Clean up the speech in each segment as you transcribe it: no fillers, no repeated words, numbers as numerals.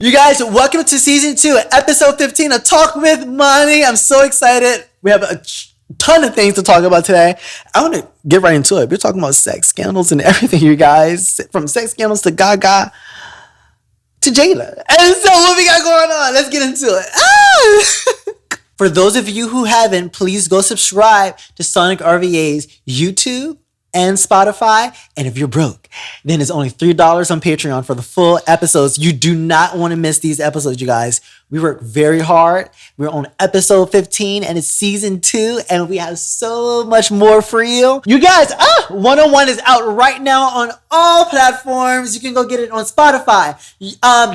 You guys, welcome to season 2, episode 15 of Talk with Money. I'm so excited. We have a ton of things to talk about today. I want to get right into it. We're talking about sex scandals and everything, you guys. From sex scandals to Gaga to Jada. And so what we got going on? Let's get into it. For those of you who haven't, please go subscribe to SONIQ RVA's YouTube and Spotify. And if you're broke, then it's only $3 on Patreon for the full episodes. You do not want to miss these episodes, you guys. We work very hard. We're on episode 15 and it's season 2 and we have so much more for you. You guys, 101 is out right now on all platforms. You can go get it on Spotify,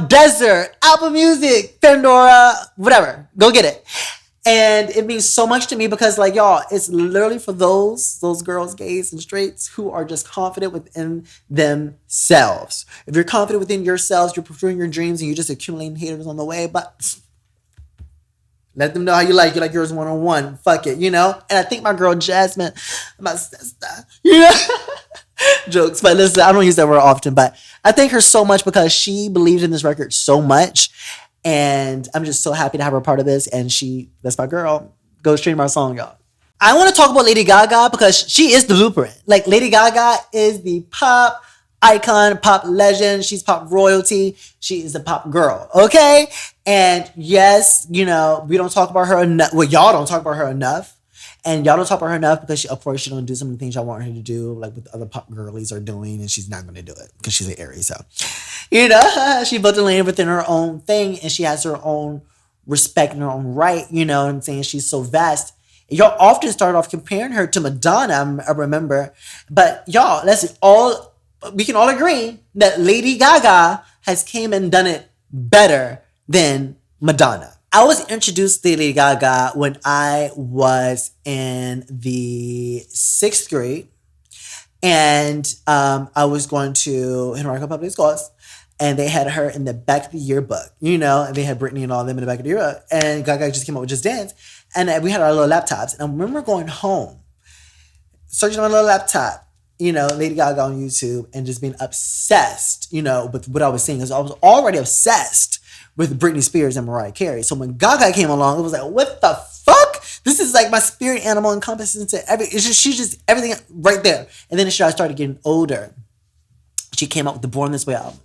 Desert, Apple Music, Pandora, whatever. Go get it. And it means so much to me because, like, y'all, it's literally for those girls, gays, and straights who are just confident within themselves. If you're confident within yourselves, you're pursuing your dreams, and you're just accumulating haters on the way, but let them know how you like yours one-on-one. Fuck it, you know? And I think my girl Jasmine, my sister, you know? Jokes, but listen, I don't use that word often, but I thank her so much because she believed in this record so much. And I'm just so happy to have her part of this. And that's my girl. Go stream our song, y'all. I want to talk about Lady Gaga because she is the blueprint. Like, Lady Gaga is the pop icon, pop legend. She's pop royalty. She is a pop girl, okay? And yes, you know, we don't talk about her enough. Well, y'all don't talk about her enough. And y'all don't talk about her enough because, of course, she don't do some of the things y'all want her to do, like what the other pop girlies are doing, and she's not going to do it because she's an Aries. So, you know, she built a lane within her own thing, and she has her own respect and her own right, you know what I'm saying? She's so vast. Y'all often start off comparing her to Madonna, I remember. But y'all, we can all agree that Lady Gaga has came and done it better than Madonna. I was introduced to Lady Gaga when I was in the 6th grade. And I was going to Henrico Public Schools. And they had her in the back of the yearbook, you know, and they had Britney and all of them in the back of the yearbook. And Gaga just came up with Just Dance. And we had our little laptops. And I remember going home, searching on my little laptop, you know, Lady Gaga on YouTube, and just being obsessed, you know, with what I was seeing. Because I was already obsessed with Britney Spears and Mariah Carey. So when Gaga came along, it was like, what the fuck? This is like my spirit animal encompassed into she's just everything right there. And then as I started getting older, she came out with the Born This Way album.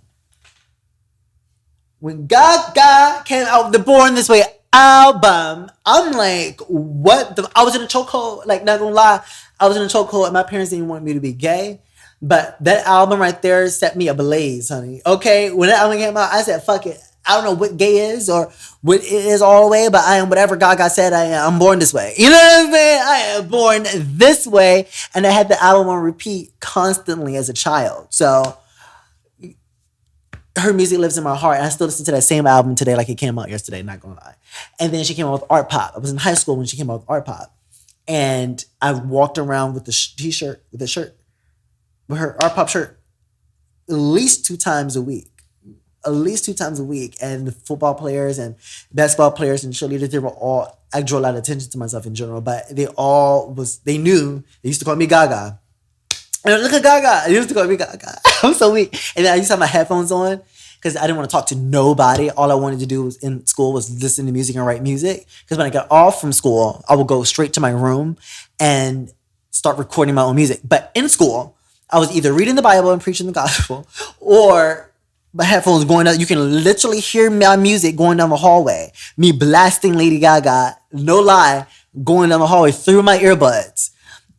When Gaga came out with the Born This Way album, I'm like, what? I was in a chokehold, like, not gonna lie. I was in a chokehold and my parents didn't want me to be gay. But that album right there set me ablaze, honey. Okay, when that album came out, I said, fuck it. I don't know what gay is or what it is all the way, but I am whatever Gaga said I am. I'm born this way. You know what I'm saying? I am born this way. And I had the album on repeat constantly as a child. So her music lives in my heart. And I still listen to that same album today like it came out yesterday, not gonna lie. And then she came out with Art Pop. I was in high school when she came out with Art Pop. And I walked around with the t-shirt, with her Art Pop shirt at least 2 times a week. And the football players and basketball players and cheerleaders, they were all, I drew a lot of attention to myself in general, but they knew, they used to call me Gaga. And look at Gaga, they used to call me Gaga. I'm so weak. And then I used to have my headphones on because I didn't want to talk to nobody. All I wanted to do in school was listen to music and write music. Because when I got off from school, I would go straight to my room and start recording my own music. But in school, I was either reading the Bible and preaching the gospel, or my headphones going out. You can literally hear my music going down the hallway. Me blasting Lady Gaga, no lie, going down the hallway through my earbuds.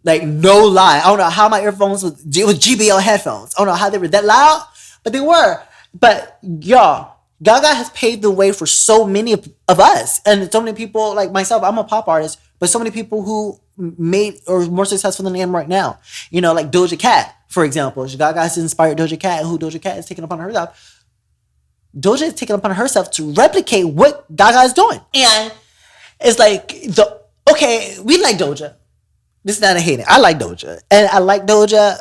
Like, no lie. I don't know how my earphones it was GBL headphones. I don't know how they were that loud, but they were. But y'all, Gaga has paved the way for so many of us. And so many people, like myself, I'm a pop artist, but so many people who made or more successful than I am right now. You know, like Doja Cat, for example. Gaga has inspired Doja Cat, and who Doja Cat is taking upon herself. Doja is taking upon herself to replicate what Gaga is doing. And it's like, we like Doja. This is not a hating. I like Doja. And I like Doja,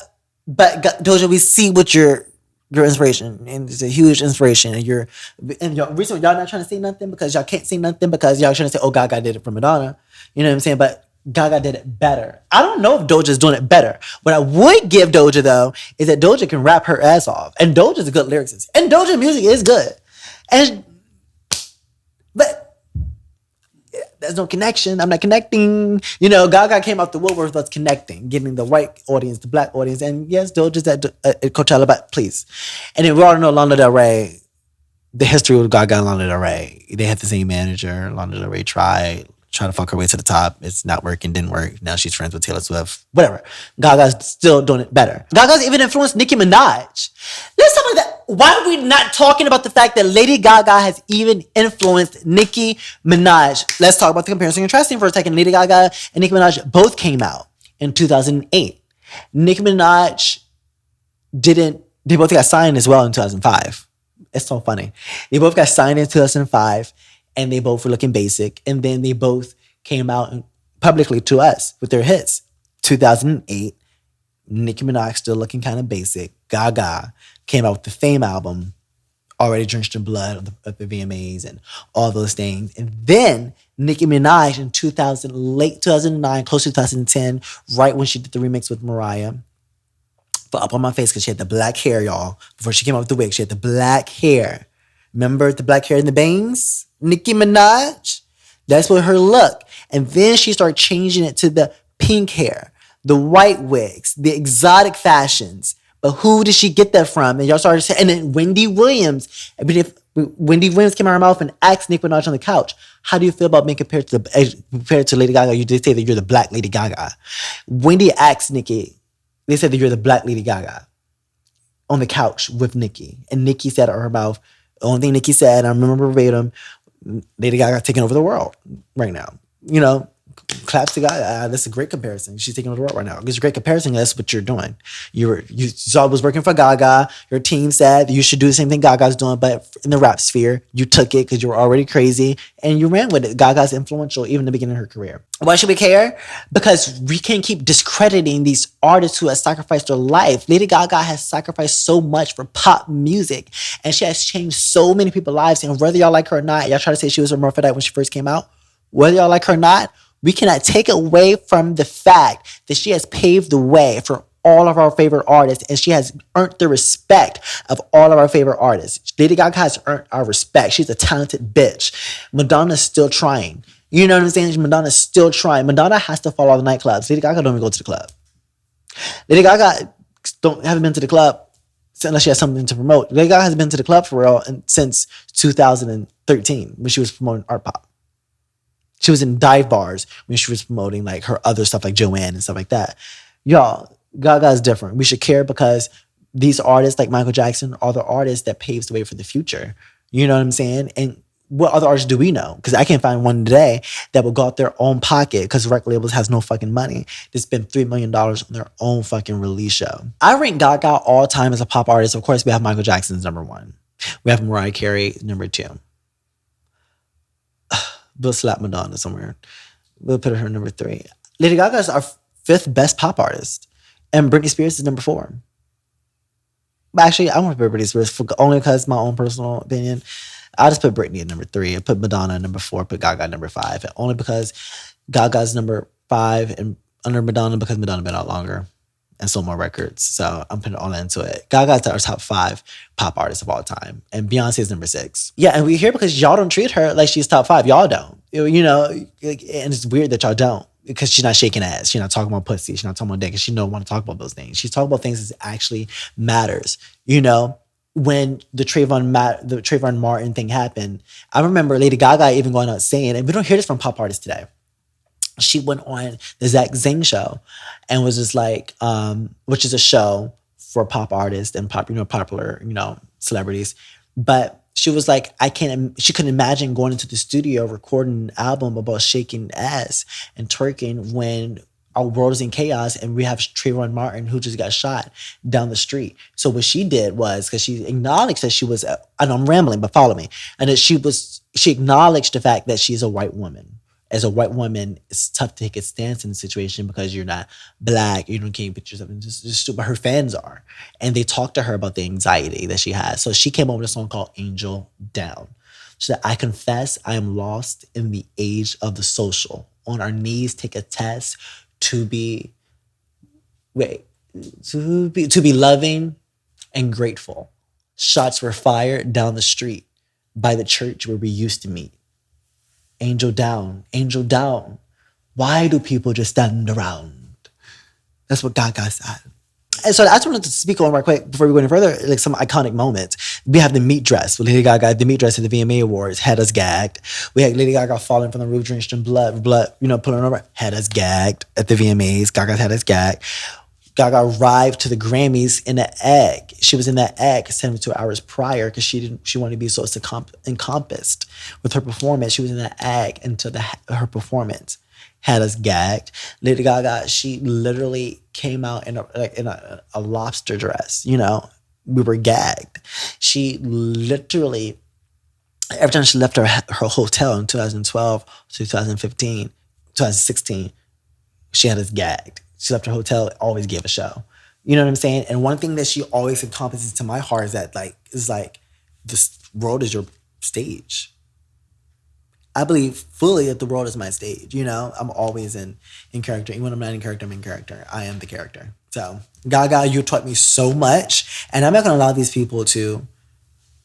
but Doja, we see what your inspiration, and it's a huge inspiration. And y'all, recently y'all not trying to say nothing because y'all can't say nothing because y'all trying to say, oh, Gaga did it for Madonna. You know what I'm saying? But Gaga did it better. I don't know if Doja's doing it better. What I would give Doja, though, is that Doja can rap her ass off. And Doja's a good lyricist. And Doja music is good. And there's no connection. I'm not connecting. You know, Gaga came out the woodwork that's connecting, getting the white audience, the black audience, and yes, Doja's at Coachella, but please. And then we all know Lana Del Rey. The history with Gaga and Lana Del Rey. They had the same manager. Lana Del Rey tried to fuck her way to the top. It's not working, didn't work. Now she's friends with Taylor Swift. Whatever. Gaga's still doing it better. Gaga's even influenced Nicki Minaj. Let's talk about that. Why are we not talking about the fact that Lady Gaga has even influenced Nicki Minaj? Let's talk about the comparison and contrasting for a second. Lady Gaga and Nicki Minaj both came out in 2008. Nicki Minaj they both got signed as well in 2005. It's so funny. They both got signed in 2005 and they both were looking basic. And then they both came out publicly to us with their hits. 2008, Nicki Minaj still looking kind of basic. Gaga came out with the Fame album, already drenched in blood of the VMAs and all those things. And then Nicki Minaj in late 2009, close to 2010, right when she did the remix with Mariah, for Up On My Face, because she had the black hair, y'all. Before she came out with the wig, she had the black hair. Remember the black hair and the bangs? Nicki Minaj? That's what her look. And then she started changing it to the pink hair, the white wigs, the exotic fashions. But who did she get that from? And y'all started saying, and then Wendy Williams. I mean, if Wendy Williams came out of her mouth and asked Nicki Minaj on the couch, how do you feel about being compared to Lady Gaga? You did say that you're the black Lady Gaga. Wendy asked Nicki, they said that you're the black Lady Gaga on the couch with Nicki. And Nicki said out of her mouth, the only thing Nicki said, I remember verbatim, Lady Gaga taking over the world right now. You know, claps to Gaga. That's a great comparison. She's taking over the world right now. It's a great comparison. That's what you're doing. You saw it was working for Gaga. Your team said you should do the same thing Gaga's doing, but in the rap sphere, you took it because you were already crazy and you ran with it. Gaga's influential even in the beginning of her career. Why should we care? Because we can't keep discrediting these artists who have sacrificed their life. Lady Gaga has sacrificed so much for pop music and she has changed so many people's lives. And whether y'all like her or not, y'all try to say she was a hermaphrodite when she first came out. Whether y'all like her or not, we cannot take away from the fact that she has paved the way for all of our favorite artists and she has earned the respect of all of our favorite artists. Lady Gaga has earned our respect. She's a talented bitch. Madonna's still trying. You know what I'm saying? Madonna's still trying. Madonna has to follow the nightclubs. Lady Gaga don't even go to the club. Lady Gaga haven't been to the club unless she has something to promote. Lady Gaga hasn't been to the club for real since 2013 when she was promoting art pop. She was in dive bars when she was promoting like her other stuff like Joanne and stuff like that. Y'all, Gaga is different. We should care because these artists like Michael Jackson are the artists that paves the way for the future. You know what I'm saying? And what other artists do we know? Because I can't find one today that will go out their own pocket because record labels has no fucking money to spend $3 million on their own fucking release show. I rank Gaga all time as a pop artist. Of course, we have Michael Jackson's number one. We have Mariah Carey number two. We'll slap Madonna somewhere. We'll put her number three. Lady Gaga is our fifth best pop artist. And Britney Spears is number four. But actually, I want to put Britney Spears only because my own personal opinion. I'll just put Britney at number three. I put Madonna at number four. Put Gaga at number five. And only because Gaga's number five and under Madonna because Madonna been out longer and sold more records. So I'm putting all that into it. Gaga's our top five pop artists of all time. And Beyonce is number six. Yeah, and we're here because y'all don't treat her like she's top five. Y'all don't. You know, and it's weird that y'all don't. Because she's not shaking ass. She's not talking about pussy. She's not talking about dick. And she don't want to talk about those things. She's talking about things that actually matters. You know, when the Trayvon Martin thing happened, I remember Lady Gaga even going out saying, and we don't hear this from pop artists today. She went on the Zach Zing show and was just like, which is a show for pop artists and popular, celebrities. But she was like, she couldn't imagine going into the studio recording an album about shaking ass and twerking when our world is in chaos and we have Trayvon Martin who just got shot down the street. So what she did was, because she acknowledged that she was, and I'm rambling, but follow me, and that she acknowledged the fact that she's a white woman. As a white woman, it's tough to take a stance in the situation because you're not black, you can't put yourself in just but her fans are. And they talked to her about the anxiety that she has. So she came up with a song called Angel Down. She said, I confess I am lost in the age of the social. On our knees, take a test to be loving and grateful. Shots were fired down the street by the church where we used to meet. Angel down, angel down. Why do people just stand around? That's what Gaga said. And so I just wanted to speak on right quick before we go any further, like some iconic moments. We have the meat dress with Lady Gaga. The meat dress at the VMA Awards had us gagged. We had Lady Gaga falling from the roof, drenched in blood, pulling over, had us gagged at the VMAs. Gaga had us gagged. Gaga arrived to the Grammys in an egg. She was in that egg 72 hours prior because she wanted to be so encompassed with her performance. She was in that egg until her performance had us gagged. Lady Gaga, she literally came out in a lobster dress. We were gagged. She literally, every time she left her hotel in 2012, 2015, 2016, she had us gagged. She left her hotel, always gave a show. You know what I'm saying? And one thing that she always encompasses to my heart is that this world is your stage. I believe fully that the world is my stage. I'm always in character. Even when I'm not in character, I'm in character. I am the character. So Gaga, you taught me so much, and I'm not going to allow these people to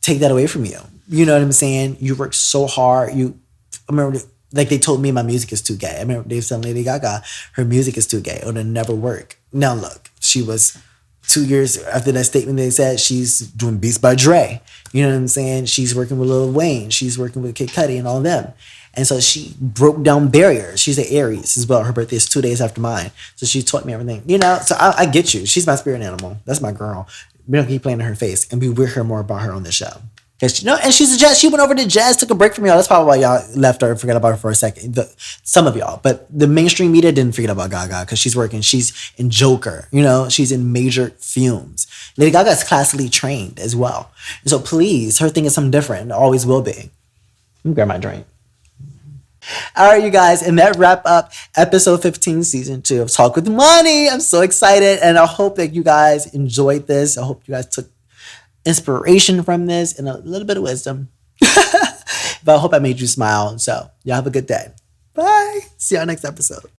take that away from you. You know what I'm saying? You work so hard. I remember, they told me my music is too gay. I remember they said Lady Gaga, her music is too gay. It'll never work. Now look, she was 2 years after that statement. They said she's doing Beats by Dre. You know what I'm saying? She's working with Lil Wayne. She's working with Kid Cudi and all of them. And so she broke down barriers. She's an Aries as well. Her birthday is 2 days after mine. So she taught me everything. So I get you. She's my spirit animal. That's my girl. We don't keep playing in her face. And we will hear more about her on the show. And she's a jazz. She went over to jazz, took a break from y'all. That's probably why y'all left her, forgot about her for a second. Some of y'all, but the mainstream media didn't forget about Gaga because she's working. She's in Joker, she's in major films. Lady Gaga is classically trained as well. And so please, her thing is something different. And always will be. Let me grab my drink. All right, you guys, and that wrap up episode 15, season 2 of Talk with Money. I'm so excited, and I hope that you guys enjoyed this. I hope you guys took inspiration from this and a little bit of wisdom. But I hope I made you smile. So y'all have a good day. Bye. See y'all next episode.